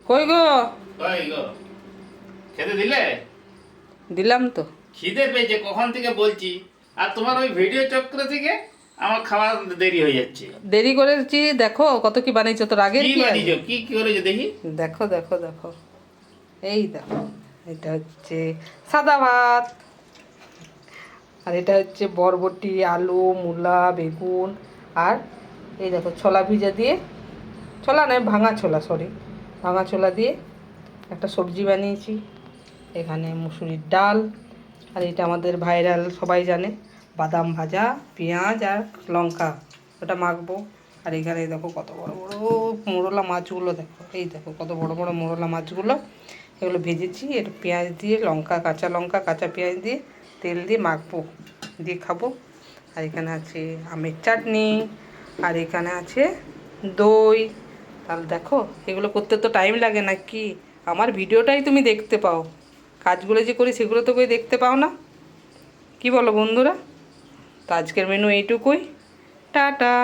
কই গো? কই গো, খেতে দিলে? দিলাম তো। খিদে পেয়েছে কখন থেকে বলছি, আর তোমার ওই ভিডিও চক্র থেকে আমার খাওয়া দেরি হয়ে যাচ্ছে। দেরি করেছি, দেখো কত কি বানিয়েছো, তোর আগের কি কি আছে? বানিয়েছো, কি কি করেছো দেখি? দেখো দেখো দেখো, এই দেখো, এটা হচ্ছে সাদা ভাত, আর এটা হচ্ছে বরবটি, আলু, মূলা, বেগুন, আর এই দেখো ছোলা ভিজা দিয়ে, ছোলা নয় ভাঙা ছোলা, সরি, ভাঙা ছোলা দিয়ে একটা সবজি বানিয়েছি। এখানে মুসুরির ডাল, আর এটা আমাদের ভাইরাল, সবাই জানে, বাদাম ভাজা, পেঁয়াজ আর লঙ্কা, ওটা মাখবো। আর এখানে দেখো কত বড় বড় মোরলা মাছগুলো, দেখো এই দেখো কত বড় বড় মোরলা মাছগুলো, এগুলো ভেজেছি। এটা পেঁয়াজ দিয়ে, লঙ্কা, কাঁচা লঙ্কা, কাঁচা পেঁয়াজ দিয়ে, তেল দিয়ে মাখবো, দিয়ে খাবো। আর এখানে আছে আমের চাটনি, আর এখানে আছে দই। তাহলে দেখো, এগুলো করতে তো টাইম লাগে না কি? আমার ভিডিওটাই তুমি দেখতে পাও, কাজগুলো যে করি সেগুলো তো কই দেখতে পাও না। কি বলো বন্ধুরা? তো আজকের মেনু এইটুকুই। টাটা।